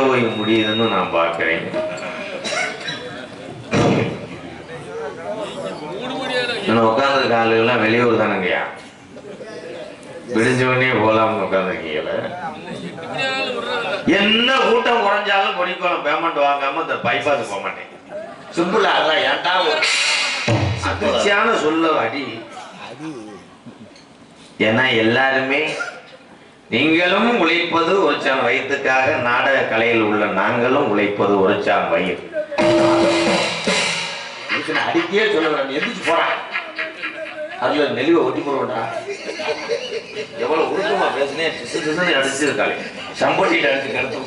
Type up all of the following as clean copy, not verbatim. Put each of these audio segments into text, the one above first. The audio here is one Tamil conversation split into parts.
போய் முடியுதுன்னு நான் பார்க்கிறேன். உட்கார்ந்து காலையெல்லாம் வெளியூர் தானங்கய்யா, விடிஞ்ச உடனே போலாம்னு உட்காந்துருக்கீங்கள. என்ன கூட்டம் குறைஞ்சாலும் கொடிக்கோளம் பேமெண்ட் வாங்காம இந்த பைபாஸ் போக மாட்டேன். சிம்பிளா அதான் ஏன்டா அதிர்ச்சியான சொல்ல அடி. ஏன்னா எல்லாருமே நீங்களும் உழைப்பது ஒரு சான் வயிற்றுக்காக, நாடக கலையில் உள்ள நாங்களும் உழைப்பது ஒரு சான் வயிறு. அடிக்கே சொல்ல எந்திரிச்சு போறான், அதுல நெளிவை ஒட்டி போடுவோம்டா. எவ்வளவு உருக்கமா பேசுனேன், அடிச்சிருக்காளே சம்பட்டி அடிச்சு கருத்து.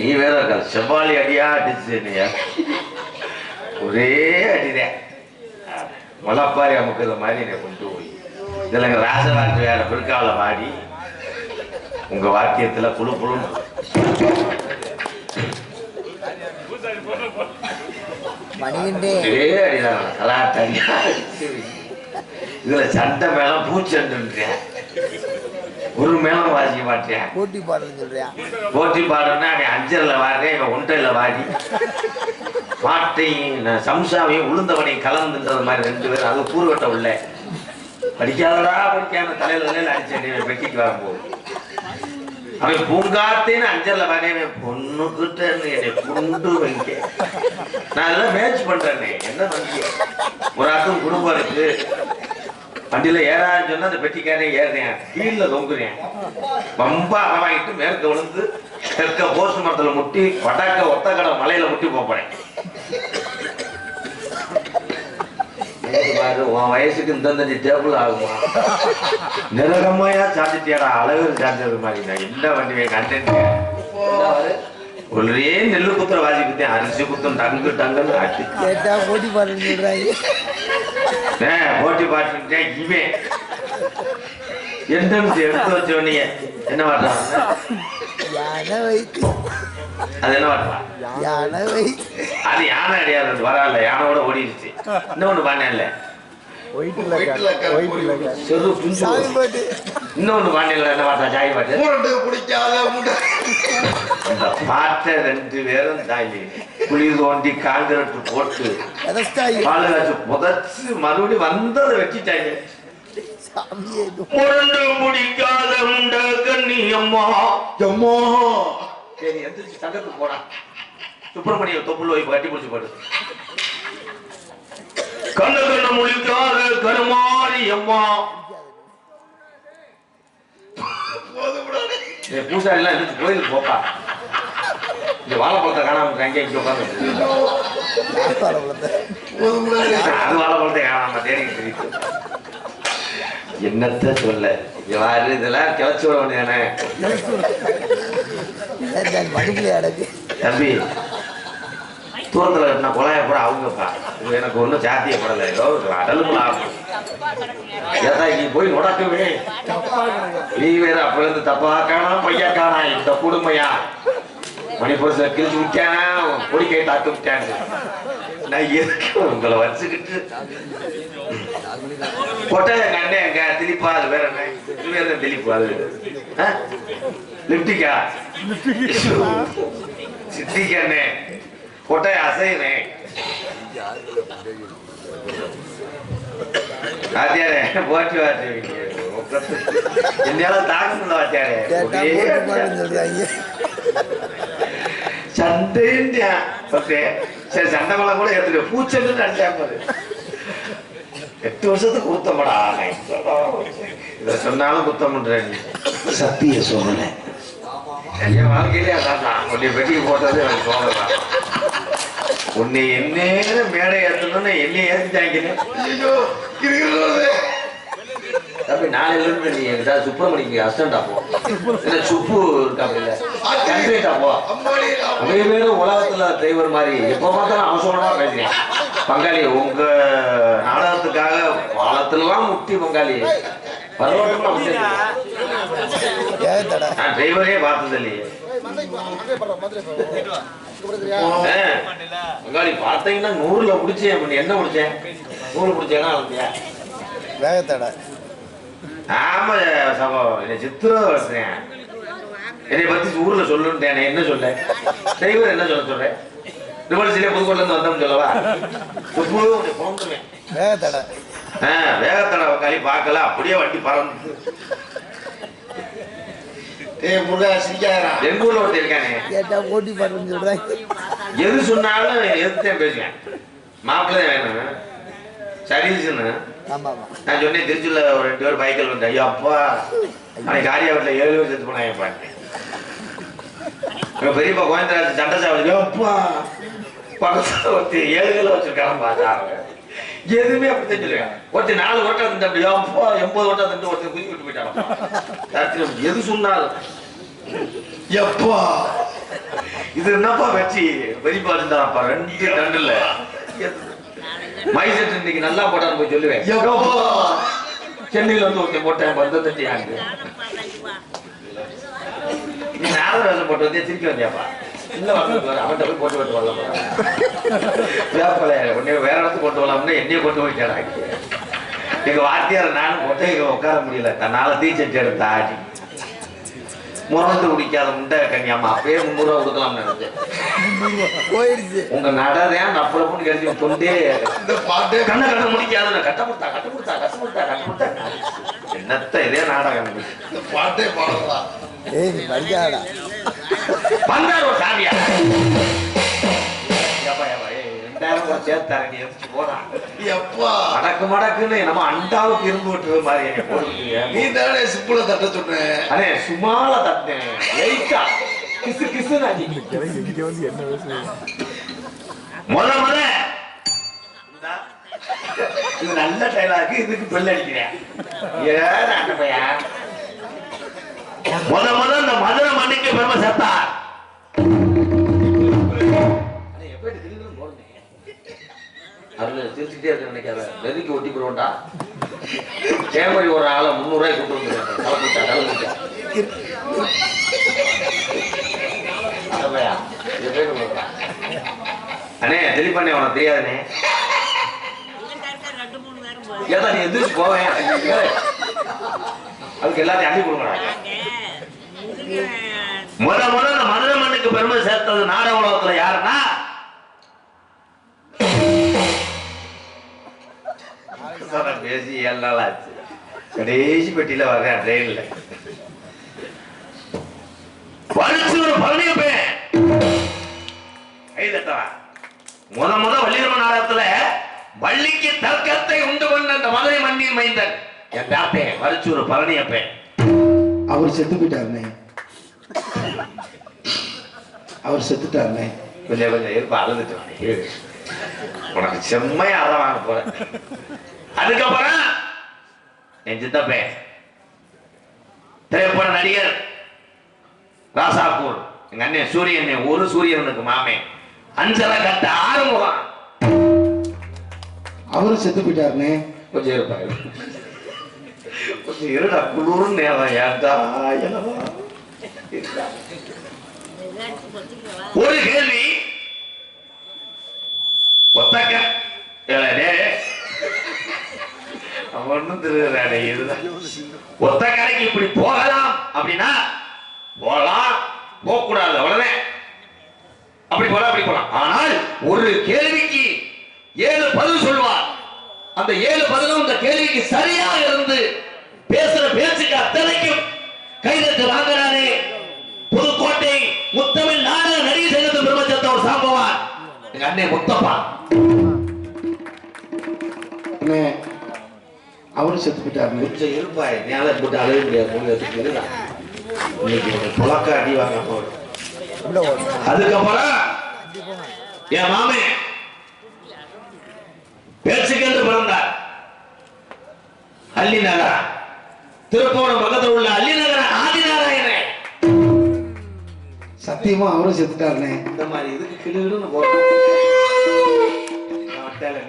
நீ வேற இருக்காது, செவ்வாழி அடியா அடிச்சு ஒரே அடிதான் மொளப்பாரி அமுக்குற மாதிரி என்னை கொண்டு போய் இதுல ராசராஜ் வேற பிற்கால வாடி உங்க வாக்கியத்துல புழு புழுன்னு இதுல சண்டை மேலம் பூச்சண்டுன்றேன், ஒரு மேலம் வாசிக்க மாட்டேன். போட்டி பாடுன்னு சொல்றேன். போட்டி பாடுன்னா அஞ்சரில் வாடுறேன், இவன் ஒன்றையில வாடி பாட்டையும் சம்சாவையும் உளுந்தவனையும் கலந்துன்றது மாதிரி ரெண்டு பேரும். அது கூறுவட்ட உள்ள படிக்காதடா படிக்காம தலையில தலையில அடிச்சேன் வெட்டிக்கு வரும்போது. அவன் பூங்காத்தேன்னு அஞ்சரில் வாடேன், பொண்ணுக்கிட்ட என்னை புண்டு வைக்க. நான் அதெல்லாம் மேட்ச் பண்றேன்னே, என்ன பண்ணி ஒரு ஆட்டும் குடும்பம் இருக்கு. வண்டியில ஏறான்னு சொன்னா அந்த பெட்டிக்காரே ஏறுறேன், கீழே தொங்குறேன். ரொம்ப அளவாயிட்டு மேற்க விழுந்து தெற்க போஸ்ட் மரத்துல முட்டி வடக்க ஒத்த கடை மலையில முட்டி போறேன். உன் வயசுக்கு இந்த டேபிள் ஆகுமா, நிரகமையா சாஞ்சிட்டியாடா, அழகு சாஞ்சது மாதிரி. நான் என்ன பண்ணுவேன் கண்டேன். ஒரே நெல்லு குத்துற வாசி குத்தேன், அரிசி குத்தம் டங்கு டங்குன்னு ஆட்டி போட்டி பாட்டு போட்டி பாட்டு. இவன் என்ட்ரன்ஸ் எடுத்து வச்சோன்னே என்ன பாடுறான், அது என்ன பாடுறான், அது யானை அடையாது வரால, யானோட ஓடிடுச்சு. இன்னொன்னு பாண்டியல்ல இன்னொன்னு பாண்டியல்ல என்ன பாட்டா, ஜாய் பாட்டு பிடிக்காத பாட்டை ரெண்டு பேரும் தாய் குழி தோண்டி காங்கிரட்டு போட்டு பாலுகாச்சு புதைச்சு மறுபடியும் வந்ததை வச்சுட்டாங்க. முடிக்காத கண்ணியம்மா சரி எந்திரிச்சு தங்கத்துக்கு போனா சுப்பிரமணிய தொப்புள் போய் கட்டி பிடிச்சு போடு. கண்ண கண்ண முடிக்காத கருமாரி அம்மா பூசாரி எல்லாம் எந்திரிச்சு கோயிலுக்கு போப்பா. இந்த வாழைப்பழத்தை காணாம அங்கே இங்க உட்காந்து அது வாழைப்பழத்தை காணாம தேடிக்கிட்டு தெரியுது. என்னத்த சொல்ல, யாரு இதெல்லாம் கிளச்சு விட வேண்டியதானே தம்பி. தூரத்துல நான் கொலைய போட அவங்கப்பா, எனக்கு ஒன்றும் சாத்தியப்படலை, ஏதோ அடலுக்குள்ள ஆகும். ஏதா நீ போய் நுடக்குவே, நீ வேற அப்ப இருந்து தப்பா காணா பையா காணா, இந்த குடும்பையா மணிப்பூர்ல கிழிச்சு விட்டானா, பொடிக்கை தாக்கு விட்டான்னு. நான் எதுக்கு உங்களை வச்சுக்கிட்டு கொட்டை எங்க அண்ணன் எங்க திலிப்பா, அது வேற என்ன திலிப்பு, அது லிப்டிக்கா சித்திக்கு அண்ணே கொட்டை அசைனேன். வாத்தியாரே போட்டி வாத்திய என்னால தாக்க முடியல வாத்தியாரே, சண்டையா சரி சண்டை கொள்ள கூட எடுத்துட்டு பூச்சென்று நடிச்சா பாரு. 8 வருஷத்துக்கு குத்தப்படா, இத சொன்னாலும் குத்தம் பண்றேன். சத்திய சோழனை என் வாழ்க்கையிலே அதான் உன்னை வெட்டிக்கு போட்டது எனக்கு சோழதான். உன்னை என்ன மேடை ஏற்றணும்னு என்னை ஏற்றிட்டாங்க. தம்பி நாளையில இருந்து நீ எங்கிட்ட சுப்பிரமணிக்கு அசிஸ்டண்டா போ, இல்ல சுப்பு இருக்காப்ல கண்டிப்பா போ. நிறைய பேரும் உலகத்துல டிரைவர் மாதிரி எப்ப பார்த்தாலும் அவசரமா பேசுறேன். பங்காளி உங்க நாடகத்துக்காக பாலத்துலாம் முட்டி பங்காளி நான் டிரைவரே பார்த்தது இல்லையே. பங்காளி பார்த்தீங்கன்னா 100ல முடிச்சேன், என்ன முடிச்சேன் 100 முடிச்சேன்னா வேகத்தடை. ஆமா சம்பவம் என்னை சித்திரம் வச்சுறேன். என்னை பத்தி ஊர்ல சொல்லுன்னு என்ன சொல்ல தெய்வம் என்ன சொல்ல சொல்றேன். ரிவல்சிலே புதுக்கோட்ல இருந்து வந்தோம்னு சொல்லவா வேகத்தடை. வேகத்தடை களி பார்க்கல அப்படியே வண்டி பறந்து. எங்க ஊர்ல ஒருத்தர் இருக்கானே கேட்டா போட்டி பறந்து சொல்றாங்க. எது சொன்னாலும் எதுத்தான் பேசுவேன். மாப்பிள்ளை வேணும் சர்வீஸ்ன்னு. நான் சொன்னேன் திருச்சியில் ஒரு 2 பேர் பைக்கில் வந்து ஐயோ அப்பா அன்னைக்கு காரியாவட்டில் 7 பேர் செத்து போனாங்க. பெரியப்பா கோயந்தராஜ் சண்டை சாவடி அப்பா பக்கத்தில் ஒருத்தி 7 கிலோ வச்சிருக்காங்க. எதுவுமே அப்படித்தான் சொல்லுவேன். ஒருத்தி 4 ஓட்டம் இருந்து அப்படி அப்பா 80 ஓட்டம் இருந்து ஒருத்தர் குதி விட்டு போயிட்டாங்க. எது சொன்னாலும் எப்பா இது என்னப்பா வச்சு பெரியப்பா இருந்தாப்பா 2 டன்னுல மைசெட் இன்னைக்கு நல்லா போட்டான்னு போய் சொல்லுவேன். சென்னையில வந்து ஒருத்தன் போட்டேன் 10 ஆண்டு நீ 4 வருஷம் போட்டு வந்தே திருப்பி வந்தியாப்பா இல்ல அவன்கிட்ட போய் போட்டு விட்டு வரலாம் உடனே வேற இடத்துக்கு கொண்டு வரலாம்னு என்னைய கொண்டு போயிட்டாடா. எங்க வாத்தியார் நானும் கொட்டை உட்கார முடியல. தன்னால தீச்சட்டி எடுத்த ஆடி முறந்து குடிக்காத முண்டை கன்னியாமா அப்பயே 300 ரூபா கொடுக்கலாம்னு நினைச்சேன். உங்க நடதான் நப்பலப்புன்னு கேட்டு தொண்டே கண்ண கண்ண முடிக்காத கட்ட கொடுத்தா என்னத்த இதே நாடகம் பாட்டே பாடலாம். வந்தார் ஒரு சாமியா மடக்கு மடக்குன்னு நம்ம அண்டாவுக்கு இருந்து விட்டுற மாதிரி நீ தானே சிப்புல தட்ட சொன்னே சுமால தட்டேன் கிசு கிசு முத இது நல்ல டைலாக்கு இதுக்கு பெல் அடிக்கிறேன். முத இந்த மதுரை மண்ணுக்கு பெருமை சேர்த்தார். சிரிச்சுட்டே இருக்க நினைக்காத நெருக்கி ஒட்டி போடுவோண்டா. சேமரி ஒரு ஆளை 300 ரூபாய் கூட்டு வந்துருக்கேன். அண்ணே தெளிப்பண்ணே உனக்கு தெரியாதுண்ணே. ஏதா நீ எந்திரிச்சு போவேன் அதுக்கு எல்லாத்தையும் அள்ளி கொடுங்க. முத இந்த மதுரை மண்ணுக்கு பெருமை சேர்த்தது நாடக உலகத்துல யாருன்னா பேசி 7 நாள் ஆச்சு. கடைசி பெட்டியில வர்றேன் ட்ரெயின்ல வலிச்சூர் பழனியப்பேன் கை தட்டவா. முத வள்ளிரம நாடகத்துல வள்ளிக்கு தர்க்கத்தை உண்டு கொண்ட அந்த மதுரை மண்ணின் மைந்தன் என் தாப்பேன் வலிச்சூர் பழனியப்பேன். அவர் செத்து போயிட்டாருனே. அவர் செத்துட்டாருனே. கொஞ்சம் இருப்பா அழுதுட்டு உனக்கு செம்மையா அதை வாங்க போறேன். அதுக்கப்புறம் என் சித்தப்பேன் திரைப்பட நடிகர் ராசாப்பூர் எங்க அண்ணன் சூரியன் ஒரு சூரியனுக்கு மாமே அஞ்சலை கட்ட ஆறுமுகம் அவரும் செத்து போயிட்டாருனே. கொஞ்சம் இருப்பாரு கொஞ்சம் இருடா குளிர் நேரம் ஏன்டா ஒரு கேள்வி ஒத்தக்க ஒன்னும் திருடாடே இதுதான் ஒத்த கடைக்கு இப்படி போகலாம் அப்படின்னா போகலாம் போக கூடாது அவ்வளவுதான். அப்படி போலாம். ஆனால் ஒரு கேள்விக்கு 7 பதில் சொல்வார். அந்த 7 பதிலும் இந்த கேள்விக்கு சரியாக இருந்து பேசுற பேச்சுக்கு அத்தனைக்கும் கைதட்டு வாங்குறாரே புதுக்கோட்டை முத்தமிழ் நாடக நடிகை சங்கத்தின் பெருமச்சத்த ஒரு சாம்பவான் எங்க அண்ணன் முத்தப்பா. அவரும் செத்து போயிட்டாரு. கொஞ்சம் இருப்பாய் நேரம் போட்டு அழக முடியாது. புழக்க அடி வாங்க போடும். அதுக்கப்புறம் என் மாமே பேச்சுக்கென்று பிறந்தார். அள்ளி நகர திருப்போணம் பக்கத்தில் உள்ள அள்ளி நகர ஆதிநாராயணே. சத்தியமா அவரும் செத்துட்டாருனே. இந்த மாதிரி இதுக்கு கிளுன்னு போட்டோம்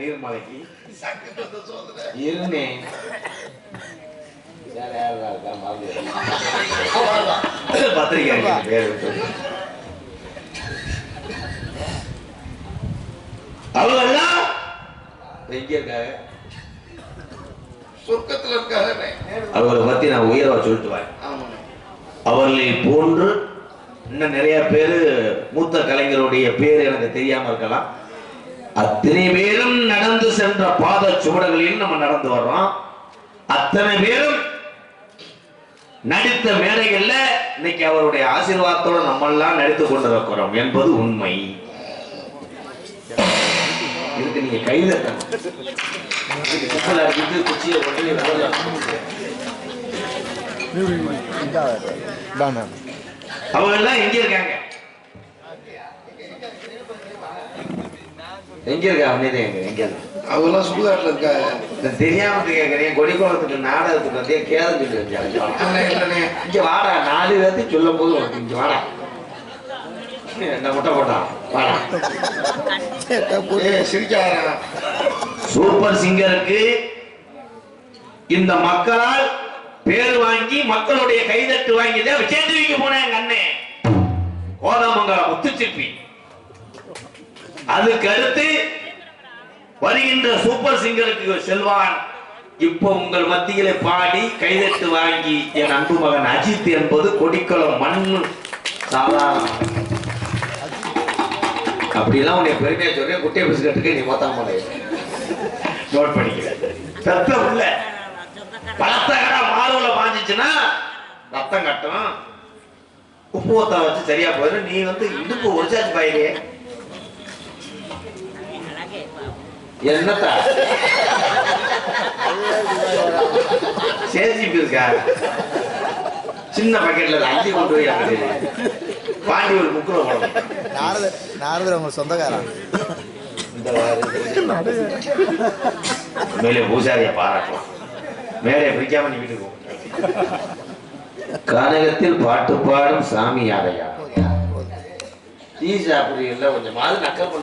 நீர்மலைக்கு இருந்தேன். பத்திரிகை அவங்க எல்லாம் எங்க இருக்காங்க சொர்க்கத்துல இருக்காங்க. அவர்களை பத்தி நான் உயர்வா சொல்லிட்டு வரேன். ஆமாண்ணே. அவர்களை போன்று இன்னும் நிறைய பேரு மூத்த கலைஞருடைய பேர் எனக்கு தெரியாம இருக்கலாம். அத்தனை பேரும் நடந்து சென்ற பாத சுவடுகளில் நம்ம நடந்து வர்றோம். அத்தனை பேரும் நடித்த மேடைகள்ல இன்னைக்கு அவருடைய ஆசீர்வாதத்தோடு நம்ம எல்லாம் நடித்துக் கொண்டிருக்கிறோம் என்பது உண்மை. இதுக்கு நீங்க கையில குச்சியை அவங்க எல்லாம் எங்க இருக்காங்க? எங்க இருக்கா? எங்க அவங்கெல்லாம் சுடுகாட்டுல இருக்காங்க. தெரியாம கேட்கறேன். கொடிக்குளத்துக்கு நாடகத்துக்கு வந்து கேது இங்க வாடா. 4 பேர்த்து சொல்லும் போது இங்க வாடா. என்ன முட்டை போட்டான் வாடா. சிரிக்காரா? சூப்பர் சிங்கருக்கு இந்த மக்களால் பேர் வாங்கி மக்களுடைய கைதட்டு வாங்கிதான் விஜயதேவிக்கு போனேன் எங்க அண்ணே கோதாமங்கலம் முத்துச்சிற்பி. அதுக்கு அடுத்து வருகின்ற சூப்பர் சிங்கருக்கு செல்வான். இப்போ உங்கள் மத்தியில பாடி கைதட்டு வாங்கி என் அன்பு மகன் அஜித் என்பது கொடிக்குளம் மண் சாதாரண. அப்படிலாம் உன்னை பெருமையா சொல்றேன். குட்டிய பிஸ்கட்டுக்கு நீ மொத்தம் நோட் பண்ணிக்க. சத்தம் இல்ல பலத்த மாறுல பாஞ்சிச்சுன்னா ரத்தம் கட்டும். உப்பு ஒத்த வச்சு சரியா போயிடும். நீ வந்து இடுப்பு ஒரிச்சாச்சு பாயிலே என்னத்தா சேஜிபி இருக்கா? சின்ன பக்கெட்ல அள்ளி கொண்டு போய் பாண்டி ஒரு முக்குல போடணும். நாரதர் அவங்க சொந்தக்காரன். மேலே பூசாரிய பாராட்டலாம். மேலே பிடிக்காம நீ வீட்டுக்கு கானகத்தில் பாட்டு பாடும் சாமி யாரையா? டீ சாப்பிடுறீங்களா? கொஞ்சம் மாதிரி நக்கல்